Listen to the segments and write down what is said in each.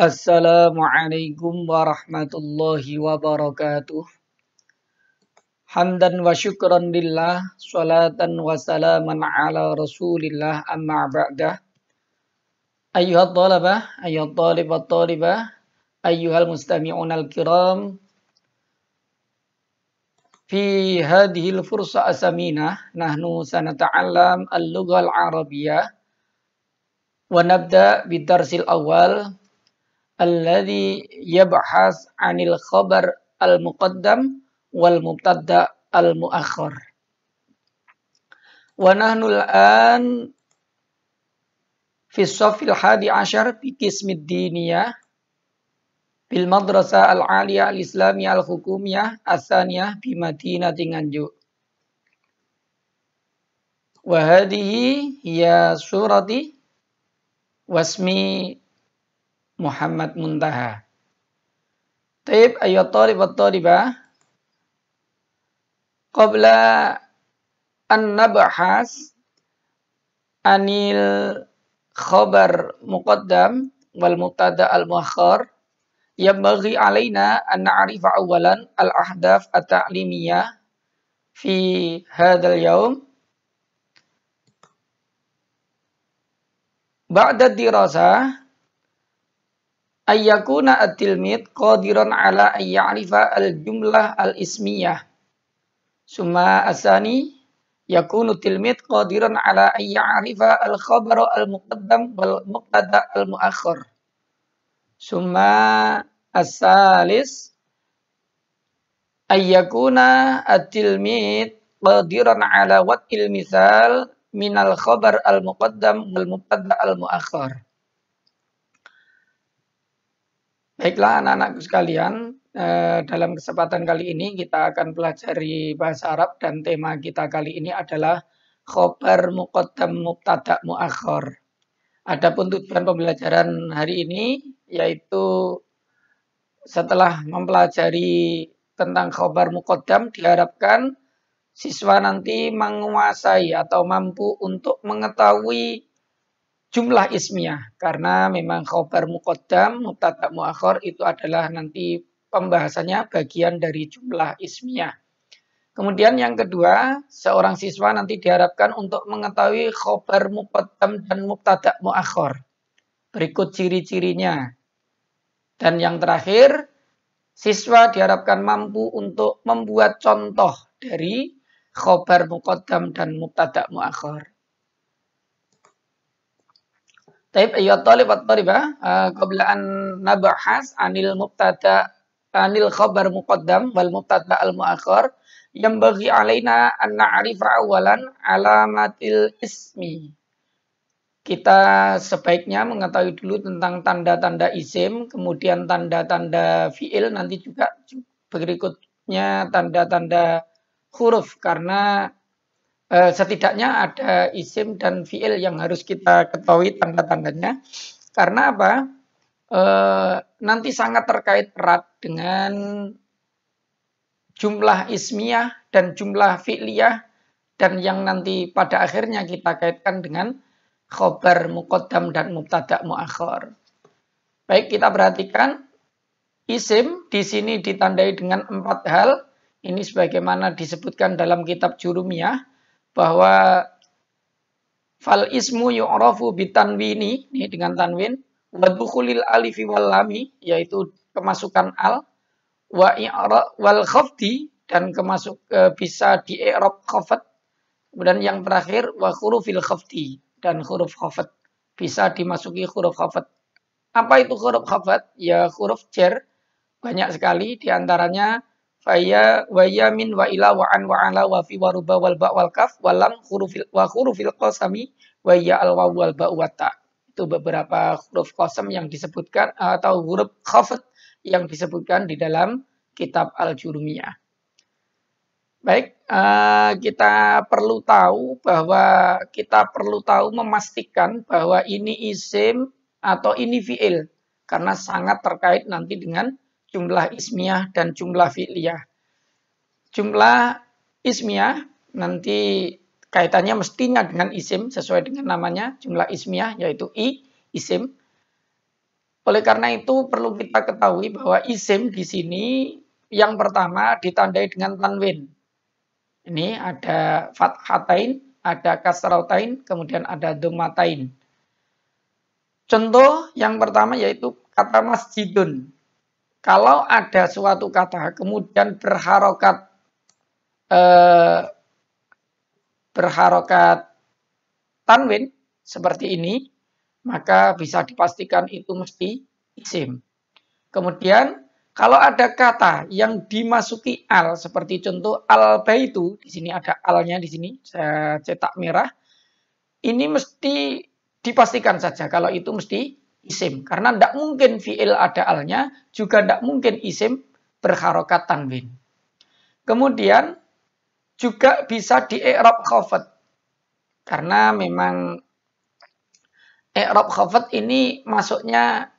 Assalamualaikum warahmatullahi wabarakatuh. Hamdan wa syukran lillah, salatan wa salaman ala rasulillah, amma ba'dah. Ayyuhat talabah, ayyuhat talibat talibah, ayyuhal mustami'un al-kiram. Fi hadhil fursa asaminah, nahnu sanata'allam al-lughah al-arabiyyah. Wa nabda bidarsil awal. Alladhi yabhas 'anil khabar al-muqaddam wal mubtada al-muakhkhar. Wa nahnu al-an fi as-saffil 11 fi qismid diniyah bil madrasah al-'aliyah al-islamiyah al-hukumiyah as-saniyah bi Madinati Nganjuk. Wa hadhihi hiya surati wasmi Muhammad Muntaha. Taib ayyuhat talib wa talibah, qabla an nabahas anil khabar muqaddam wal mubtada al muakhkhar, yambaghi alaina an na'rifa awalan al ahdaf at-ta'limiyah fi hadzal yaum. Ba'da dirasah ayyakuna at-tilmid qadiran ala ayya'rifa al-jumlah al-ismiyah. Summa asani yakunu tilmid qadiran ala ayya'rifa al-khabar al-muqaddam wal mubtada al-muakhkhar. Summa as-salis ayyakuna at-tilmid qadiran ala wat'il misal minal khabar al-muqaddam wal mubtada al-muakhkhar. Baiklah anak-anakku sekalian, dalam kesempatan kali ini kita akan pelajari bahasa Arab dan tema kita kali ini adalah khobar muqaddam mubtada muakhkhar. Adapun tujuan pembelajaran hari ini yaitu setelah mempelajari tentang khobar muqaddam diharapkan siswa nanti menguasai atau mampu untuk mengetahui jumlah ismiyah, karena memang khobar muqaddam, mubtada muakhkhar itu adalah nanti pembahasannya bagian dari jumlah ismiyah. Kemudian yang kedua, seorang siswa nanti diharapkan untuk mengetahui khobar muqaddam dan mubtada muakhkhar. Berikut ciri-cirinya. Dan yang terakhir, siswa diharapkan mampu untuk membuat contoh dari khobar muqaddam dan mubtada muakhkhar. Taib ayyuhat talib wa talibah, qabla an nabahas anil khabar muqaddam wal mubtada al muakhkhar, yambaghi alaina an na'rifa awalan alamatil ismi. Kita sebaiknya mengetahui dulu tentang tanda-tanda isim, kemudian tanda-tanda fiil, nanti juga berikutnya tanda-tanda huruf, karena setidaknya ada isim dan fiil yang harus kita ketahui tanda-tandanya. Karena apa? Nanti sangat terkait erat dengan jumlah ismiyah dan jumlah fi'liyah, dan yang nanti pada akhirnya kita kaitkan dengan khobar muqaddam dan mubtada muakhkhar. Baik, kita perhatikan isim di sini ditandai dengan 4 hal. Ini sebagaimana disebutkan dalam kitab Jurumiyah, bahwa fal ismu yu'rafu bitanwini, ini dengan tanwin, wa dukhulil alifi wal lami, yaitu kemasukan al, wal khafdi, dan bisa di i'rab khafat. Kemudian yang terakhir wa hurufil khafdi, dan huruf khafat bisa dimasuki huruf khafat. Apa itu huruf khafat? Ya huruf jar, banyak sekali diantaranya faya wa yamin wa ila wa an wa ala wa fi wa ruba wal ba wal kaf walam hurufil qasami wa ya al waw wal ba wa ta. Itu beberapa huruf qasam yang disebutkan atau huruf khafat yang disebutkan di dalam kitab Al-Jurumiyah. Baik, kita perlu tahu memastikan bahwa ini isim atau ini fiil, karena sangat terkait nanti dengan jumlah ismiyah dan jumlah fi'liyah. Jumlah ismiyah nanti kaitannya mestinya dengan isim sesuai dengan namanya, jumlah ismiyah yaitu isim. Oleh karena itu perlu kita ketahui bahwa isim di sini yang pertama ditandai dengan tanwin. Ini ada fathatain, ada kasratain, kemudian ada dhammatain. Contoh yang pertama yaitu kata masjidun. Kalau ada suatu kata kemudian berharokat tanwin seperti ini, maka bisa dipastikan itu mesti isim. Kemudian kalau ada kata yang dimasuki al seperti contoh al-baitu, di sini ada alnya di sini, saya cetak merah. Ini mesti dipastikan saja kalau itu mesti isim karena tidak mungkin fiil ada alnya, juga tidak mungkin isim berharokat tanwin. Kemudian juga bisa di i'rab khafad. Karena memang i'rab khafad ini masuknya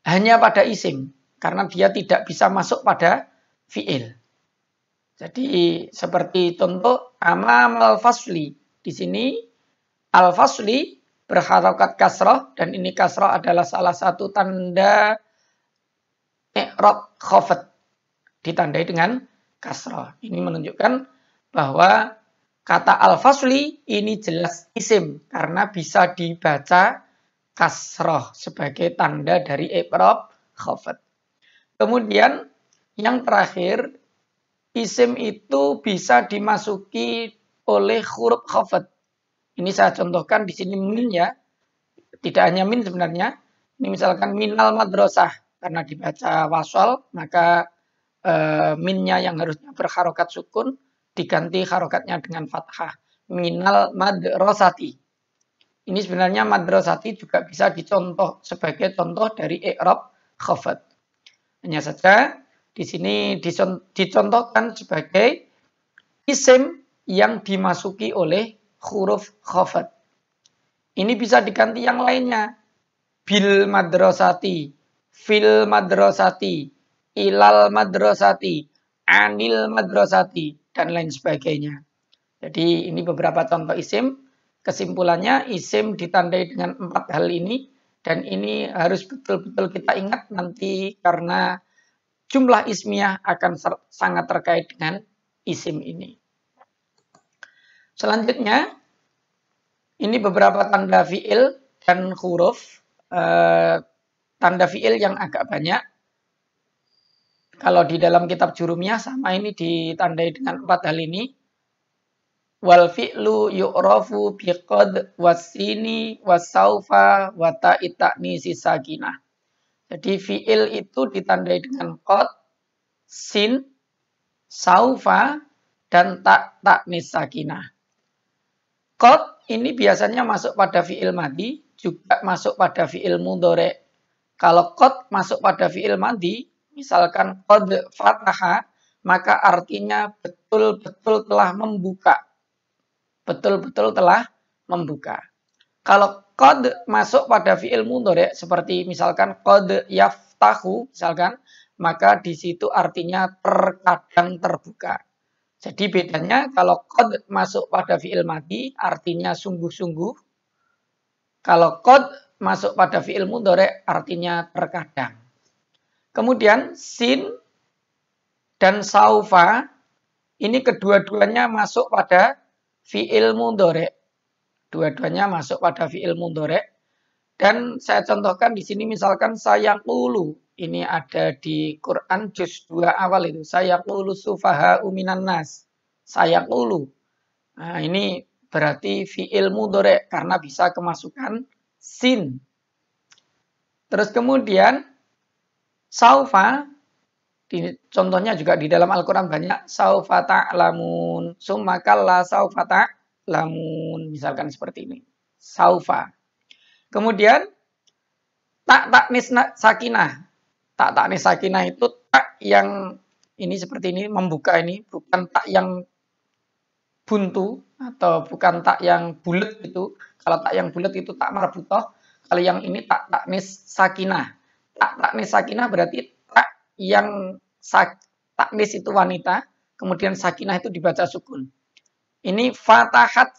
hanya pada isim karena dia tidak bisa masuk pada fiil. Jadi seperti contoh amam al-fasli. Di sini al-fasli berharokat kasroh dan ini kasroh adalah salah satu tanda i'rab khafad. Ditandai dengan kasroh. Ini menunjukkan bahwa kata al-fasli ini jelas isim karena bisa dibaca kasroh sebagai tanda dari i'rab khafad. Kemudian yang terakhir, isim itu bisa dimasuki oleh huruf khafad. Ini saya contohkan di sini min ya. Tidak hanya min sebenarnya. Ini misalkan minal madrasah karena dibaca wasal maka minnya yang harusnya berharokat sukun diganti harokatnya dengan fathah. Minal madrasati. Ini sebenarnya madrasati juga bisa dicontoh sebagai contoh dari i'rab khafad. Hanya saja di sini dicontohkan sebagai isim yang dimasuki oleh huruf khafad. Ini bisa diganti yang lainnya. Bil madrasati, fil madrasati, ilal madrasati, anil madrasati, dan lain sebagainya. Jadi ini beberapa contoh isim. Kesimpulannya isim ditandai dengan 4 hal ini. Dan ini harus betul-betul kita ingat nanti karena jumlah ismiyah akan sangat terkait dengan isim ini. Selanjutnya, ini beberapa tanda fiil dan huruf. Tanda fiil yang agak banyak. Kalau di dalam kitab Jurumiyah sama ini ditandai dengan 4 hal ini. Wal fi'lu yu'rafu biqad wasini wasaufa wa ta'ita'nisi sakinah. Jadi fi'il itu ditandai dengan qad, sin, saufa, dan ta'nis sakinah. Qad ini biasanya masuk pada fi'il madhi, juga masuk pada fi'il mudhari'. Kalau qad masuk pada fi'il madhi, misalkan qad fataha, maka artinya betul-betul telah membuka. Betul-betul telah membuka. Kalau qad masuk pada fi'il mudhari' seperti misalkan qad yaftahu misalkan, maka di situ artinya terkadang terbuka. Jadi bedanya kalau qad masuk pada fi'il madhi artinya sungguh-sungguh. Kalau qad masuk pada fi'il mudhari' artinya terkadang. Kemudian sin dan saufa ini kedua-duanya masuk pada fi'il mudhari'. Dua-duanya masuk pada fi'il mudhari'. Dan saya contohkan di sini misalkan sayaqulu. Ini ada di Quran juz 2 awal itu. Sayaqulu sufaha'u minan nas. Sayaqulu. Nah, ini berarti fi'il mudhari' karena bisa kemasukan sin. Terus kemudian saufa. Contohnya juga di dalam Al-Quran banyak. Saufa ta'lamun. Summa kalla saufa ta'lamun. Misalkan seperti ini. Saufa. Kemudian ta'nis sakinah. Ta'nis sakinah itu tak yang ini seperti ini. Membuka ini. Bukan tak yang buntu. Atau bukan tak yang bulat itu. Kalau tak yang bulat itu tak marbutoh. Kalau yang ini ta'nis sakinah. Ta'nis sakinah berarti yang taknis itu wanita, kemudian sakinah itu dibaca sukun. Ini fatahat,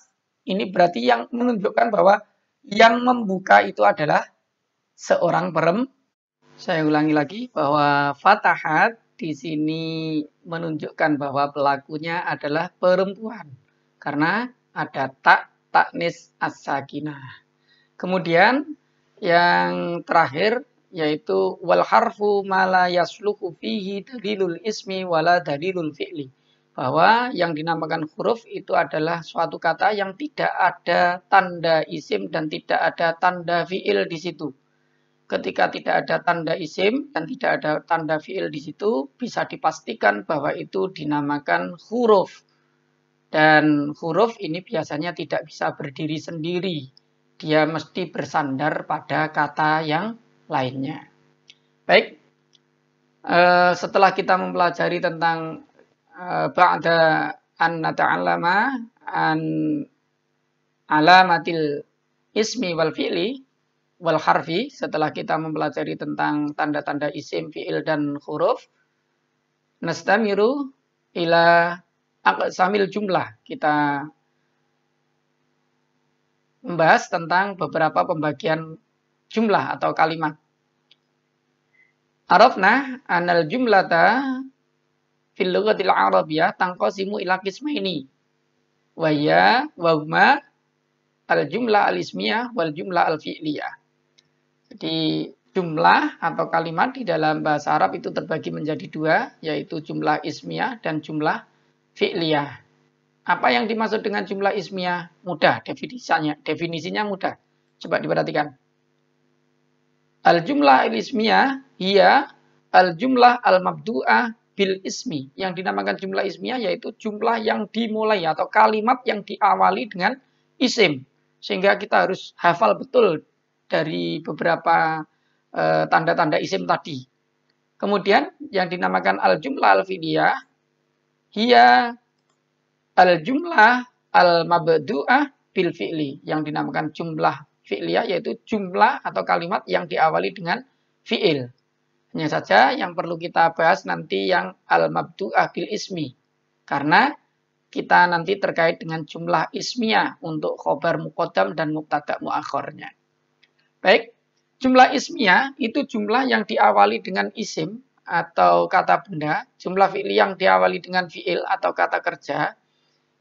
ini berarti yang menunjukkan bahwa yang membuka itu adalah seorang Saya ulangi lagi bahwa fatahat di sini menunjukkan bahwa pelakunya adalah perempuan. Karena ada taknis as-sakinah. Kemudian yang terakhir yaitu wal harfu mala yasluhu fihi dalilul ismi wala dalilul fi'li. Bahwa yang dinamakan huruf itu adalah suatu kata yang tidak ada tanda isim dan tidak ada tanda fi'il di situ. Ketika tidak ada tanda isim dan tidak ada tanda fi'il di situ, bisa dipastikan bahwa itu dinamakan huruf. Dan huruf ini biasanya tidak bisa berdiri sendiri. Dia mesti bersandar pada kata yang lainnya. Baik, setelah kita mempelajari tentang ba'da an nata'allama an alamatil ismi wal fi'li wal harfi, setelah kita mempelajari tentang tanda-tanda isim, fi'il, dan huruf, nastamiru ila aqsamil jumlah. Kita membahas tentang beberapa pembagian jumlah atau kalimat. Arafna anal jumlata fil lughatil arabiyyah tanqasimu ila qismaini. Wa ya wa huma al jumlah al ismiyah wal jumlah al fi'liyah. Jadi jumlah atau kalimat di dalam bahasa Arab itu terbagi menjadi dua, yaitu jumlah ismiyah dan jumlah fi'liyah. Apa yang dimaksud dengan jumlah ismiyah? Mudah definisinya mudah. Coba diperhatikan. Al-jumlah al-ismiyah hiya al-jumlah al-mabdu'ah bil ismi. Yang dinamakan jumlah ismiyah yaitu jumlah yang dimulai atau kalimat yang diawali dengan isim. Sehingga kita harus hafal betul dari beberapa tanda-tanda isim tadi. Kemudian yang dinamakan al-jumlah al-fi'liyah hiya al-jumlah al-mabdu'ah bil fi'li. Yang dinamakan jumlah fi'liyah yaitu jumlah atau kalimat yang diawali dengan fi'il. Hanya saja yang perlu kita bahas nanti yang al-mabdu'ah bil ismi. Karena kita nanti terkait dengan jumlah ismiyah untuk khobar muqaddam dan mubtada' muakhornya. Baik, jumlah ismiyah itu jumlah yang diawali dengan isim atau kata benda, jumlah fi'li yang diawali dengan fi'il atau kata kerja.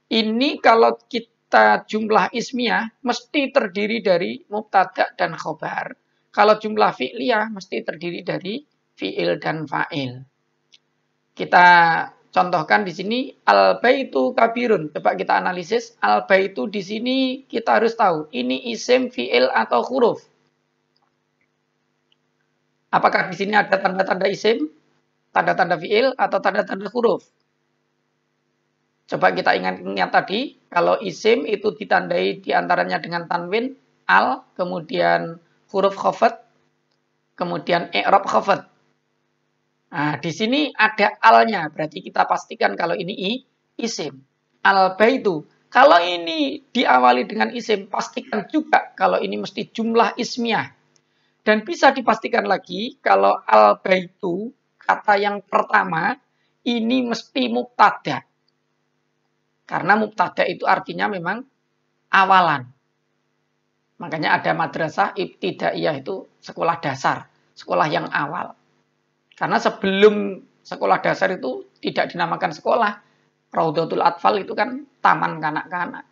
Ini kalau kita jumlah ismiyah mesti terdiri dari mubtada dan khobar. Kalau jumlah fi'liyah mesti terdiri dari fi'il dan fa'il. Kita contohkan di sini al-baitu kabirun. Coba kita analisis. Al-baitu di sini kita harus tahu ini isim, fi'il atau huruf. Apakah di sini ada tanda-tanda isim, tanda-tanda fi'il, atau tanda-tanda huruf? Coba kita ingat tadi, kalau isim itu ditandai diantaranya dengan tanwin, al, kemudian huruf khafat, kemudian i'rab khafat. Nah, di sini ada alnya, berarti kita pastikan kalau ini isim. Al-baitu. Kalau ini diawali dengan isim, pastikan juga kalau ini mesti jumlah ismiyah. Dan bisa dipastikan lagi kalau al-baitu, kata yang pertama, ini mesti mubtada. Karena mubtada itu artinya memang awalan. Makanya ada madrasah ibtidaiyah itu sekolah dasar, sekolah yang awal. Karena sebelum sekolah dasar itu tidak dinamakan sekolah. Raudhatul Atfal itu kan taman kanak-kanak,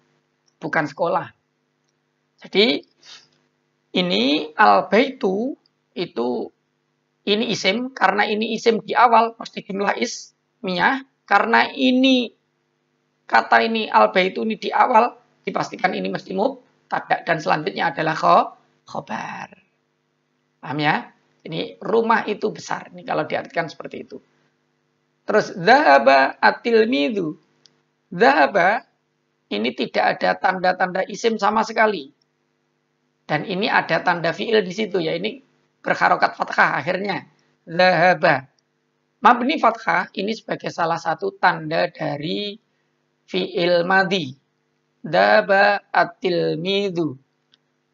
bukan sekolah. Jadi ini al-baitu itu ini isim, karena ini isim di awal pasti jumlah ismiyah, karena ini kata ini al-baitu ini di awal dipastikan ini mesti mubtada dan selanjutnya adalah khobar. Paham ya? Ini rumah itu besar ini kalau diartikan seperti itu. Terus dzahaba at-tilmidhu. Dzahaba ini tidak ada tanda-tanda isim sama sekali. Dan ini ada tanda fi'il di situ ya. Ini berharokat fathah akhirnya. Dzahaba. Mabni fathah ini sebagai salah satu tanda dari fi'il madhi. Dzahaba at-tilmidhu.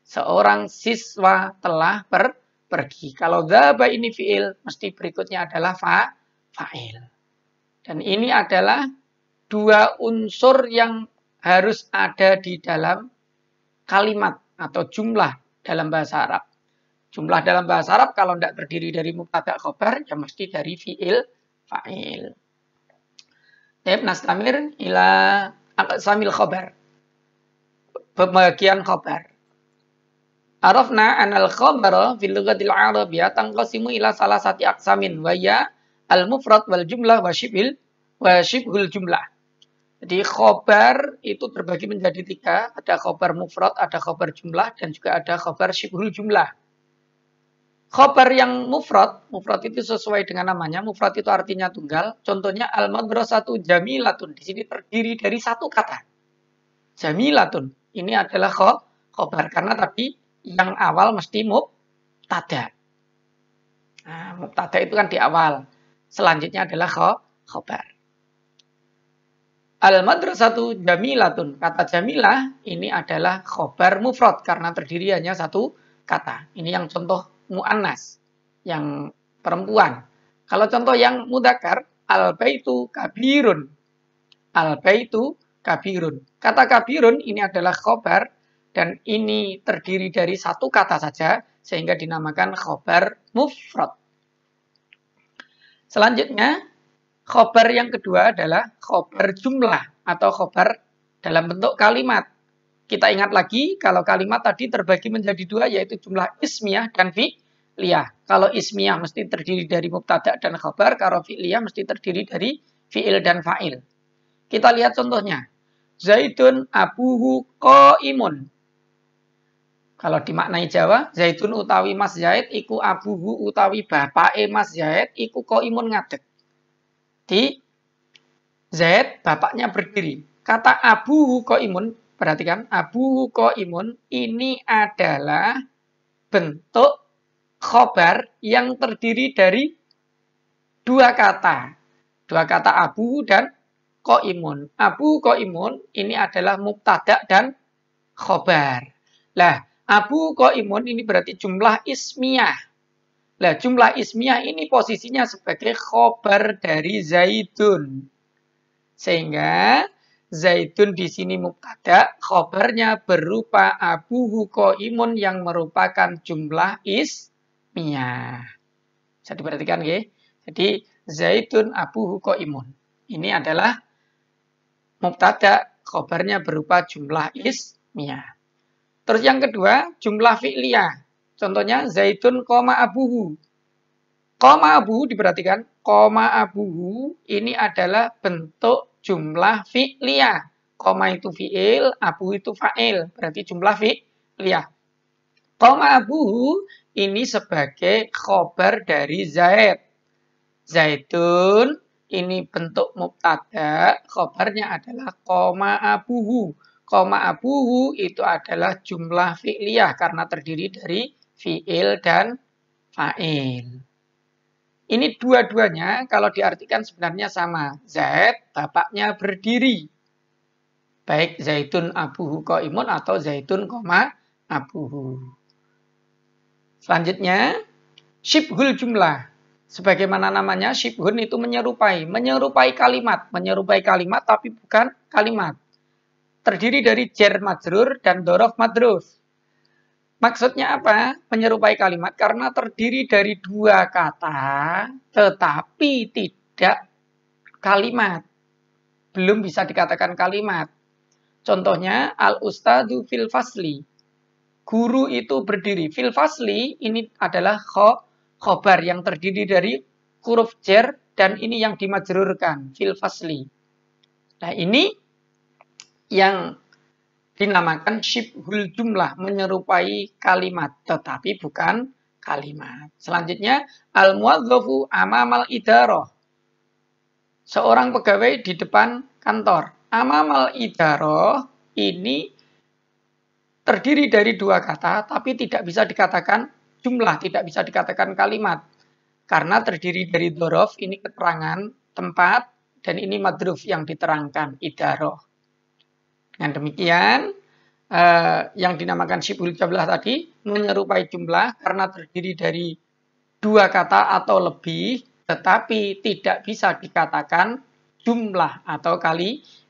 Seorang siswa telah pergi. Kalau dzahaba ini fi'il, mesti berikutnya adalah fa'il. Dan ini adalah dua unsur yang harus ada di dalam kalimat atau jumlah dalam bahasa Arab. Jumlah dalam bahasa Arab kalau tidak terdiri dari mubtada khobar, ya mesti dari fi'il fa'il. Nastamir ila aqsamil khobar. Pembagian khobar. Arafna anal khabara fil lughatil arabiyyah tanqasimu ila salasati aqsamin wa ya al mufrad wal jumlah wa shibhul jumlah. Jadi khobar itu terbagi menjadi 3, ada khobar mufrad, ada khobar jumlah, dan juga ada khobar shibhul jumlah. Khobar yang mufrad itu sesuai dengan namanya, mufrad itu artinya tunggal. Contohnya al madrasatu jamilatun, di sini terdiri dari satu kata. Jamilatun, ini adalah khobar karena tadi yang awal mesti mubtada. Nah, mubtada itu kan di awal. Selanjutnya adalah khobar. Al-madrasatu jamilatun. Kata jamilah ini adalah khobar mufrad karena terdiri hanya satu kata. Ini yang contoh mu'annas, yang perempuan. Kalau contoh yang mudzakkar, al-baitu kabirun. Al-baitu kabirun. Kata kabirun ini adalah khobar dan ini terdiri dari satu kata saja sehingga dinamakan khobar mufrad. Selanjutnya, khobar yang kedua adalah khobar jumlah atau khobar dalam bentuk kalimat. Kita ingat lagi kalau kalimat tadi terbagi menjadi 2 yaitu jumlah ismiyah dan fi'liyah. Kalau ismiyah mesti terdiri dari mubtada dan khobar, kalau fi'liyah mesti terdiri dari fi'il dan fa'il. Kita lihat contohnya. Zaidun abuhu qaimun. Kalau dimaknai Jawa, Zaidun utawi Mas Zaid iku abuhu utawi bapake Mas Zaid iku qaimun ngadeg. Di Zaid bapaknya berdiri. Kata abuhu qaimun, perhatikan, abuhu qaimun ini adalah bentuk khobar yang terdiri dari 2 kata. 2 kata abu dan qaimun. Abu qaimun ini adalah mubtada dan khobar. Lah, abu qaimun ini berarti jumlah ismiyah. Lah, jumlah ismiyah ini posisinya sebagai khobar dari Zaidun. Sehingga Zaidun di sini mubtada, khobarnya berupa abuhu qaimun yang merupakan jumlah ismiyah. Bisa diperhatikan ya. Jadi Zaidun abuhu qaimun. Ini adalah mubtada, khobarnya berupa jumlah ismiyah. Terus yang kedua, jumlah fi'liyah. Contohnya Zaidun koma abuhu. Koma abuhu diperhatikan. Koma abuhu ini adalah bentuk jumlah fi'liyah. Koma itu fi'il, abu itu fa'il. Berarti jumlah fi'liyah. Koma abuhu ini sebagai khobar dari Zaid. Zaidun ini bentuk mubtada, khobarnya adalah koma abuhu. Koma abuhu itu adalah jumlah fi'liyah karena terdiri dari fi'il dan fa'il. Ini dua-duanya kalau diartikan sebenarnya sama. Zaid, bapaknya berdiri. Baik Zaidun abuhu qaimun atau Zaidun koma abuhu. Selanjutnya, syibhul jumlah. Sebagaimana namanya, syibhun itu menyerupai. Menyerupai kalimat tapi bukan kalimat. Terdiri dari jar majrur dan dhorof madruf. Maksudnya apa? Menyerupai kalimat karena terdiri dari 2 kata tetapi tidak kalimat. Belum bisa dikatakan kalimat. Contohnya al-ustadu fil fasli. Guru itu berdiri. Fil fasli ini adalah khobar yang terdiri dari huruf jar dan ini yang dimajrurkan. Fil fasli. Nah ini yang dinamakan syibhul jumlah, menyerupai kalimat tetapi bukan kalimat. Selanjutnya al-muwadzafu amamal idarah. Seorang pegawai di depan kantor. Amamal idarah ini terdiri dari 2 kata tapi tidak bisa dikatakan jumlah, tidak bisa dikatakan kalimat. Karena terdiri dari dhorof, ini keterangan tempat dan ini madruf yang diterangkan idarah. Dengan demikian, yang dinamakan syibhul jumlah tadi menyerupai jumlah karena terdiri dari 2 kata atau lebih, tetapi tidak bisa dikatakan jumlah atau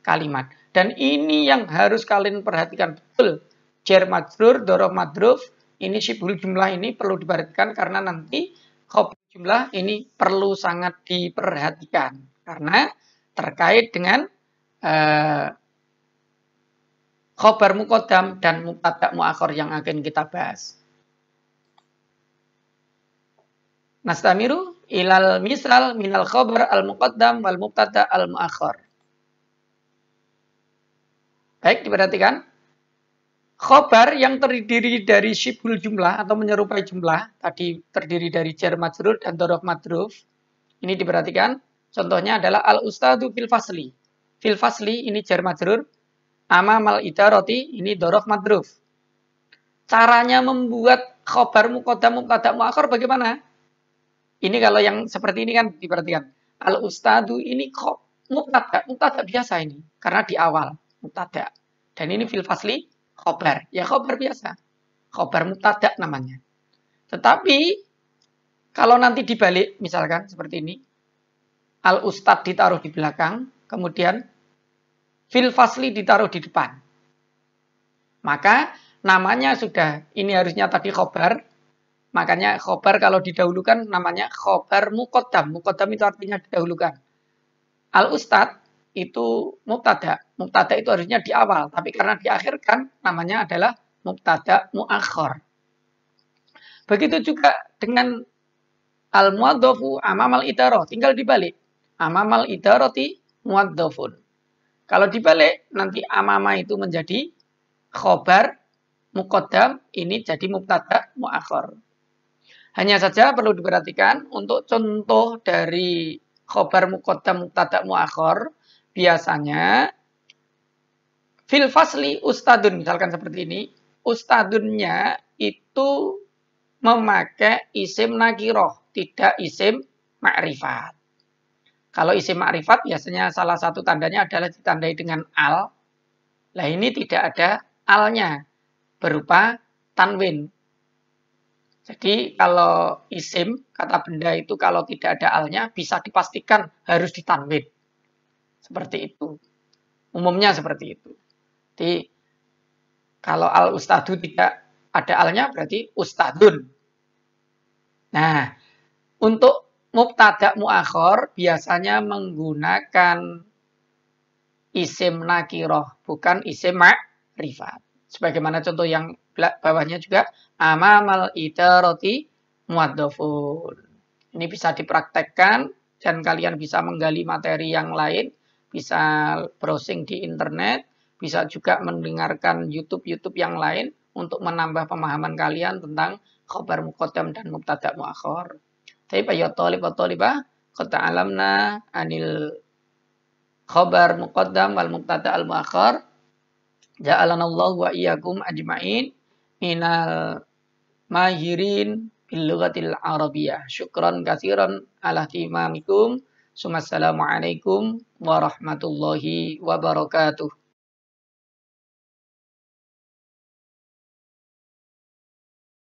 kalimat. Dan ini yang harus kalian perhatikan betul. Jar majrur, dhorof madruf, ini syibhul jumlah ini perlu diperhatikan karena nanti khobar jumlah ini perlu sangat diperhatikan karena terkait dengan khobar muqaddam dan mubtada' muakhar yang akan kita bahas. Nastamiru ilal misal minal khobar al-muqaddam wal mubtada' al-muakhar. Baik, diperhatikan. Khobar yang terdiri dari syibhul jumlah atau menyerupai jumlah, tadi terdiri dari jar majrur dan dzaraf madruf. Ini diperhatikan. Contohnya adalah al-ustadu fil fasli. Fil fasli ini jar majrur. Amamal idarati ini dzaraf madruf. Caranya membuat khobar muqaddam mubtada' muakhar bagaimana? Ini kalau yang seperti ini kan diperhatikan. Al-ustadu ini mubtada' biasa ini karena di awal mubtada'. Dan ini fil fasli khobar. Ya khobar biasa. Khobar mubtada' namanya. Tetapi kalau nanti dibalik misalkan seperti ini. Al-ustad ditaruh di belakang, kemudian fil fasli ditaruh di depan. Maka namanya sudah, ini harusnya tadi khobar. Makanya khobar kalau didahulukan namanya khobar muqaddam. Muqaddam itu artinya didahulukan. Al-ustad itu mubtada. Mubtada itu harusnya di awal. Tapi karena diakhirkan namanya adalah mubtada muakhar. Begitu juga dengan al-muadzafu amamal idarah. Tinggal dibalik. Amamal idarati muadzafun. Kalau dibalik, nanti amama itu menjadi khobar muqaddam, ini jadi mubtada muakhar. Hanya saja perlu diperhatikan untuk contoh dari khobar muqaddam mubtada muakhar, biasanya fil fasli ustadun, misalkan seperti ini, ustadunnya itu memakai isim nakiroh, tidak isim ma'rifat. Kalau isim ma'rifat biasanya salah satu tandanya adalah ditandai dengan al. Nah ini tidak ada alnya berupa tanwin. Jadi kalau isim, kata benda itu kalau tidak ada alnya bisa dipastikan harus ditanwin. Seperti itu. Umumnya seperti itu. Jadi kalau al-ustadu tidak ada alnya berarti ustadun. Nah, untuk mubtada muakhar biasanya menggunakan isim nakiroh, bukan isim ma'rifat. Sebagaimana contoh yang bawahnya juga, amamal idarati muadzafun. Ini bisa dipraktekkan dan kalian bisa menggali materi yang lain, bisa browsing di internet, bisa juga mendengarkan YouTube yang lain untuk menambah pemahaman kalian tentang khobar muqaddam dan mubtada muakhar. Tapi ya thalib wa thalibah, qad ta'alamna anil khobar muqaddam wal mubtada al muakhar. Ja'alanallahu wa iyyakum ajma'in minal mahirin bil lughatil arabiyyah. Syukran katsiran ala timamikum. Assalamualaikum warahmatullahi wabarakatuh.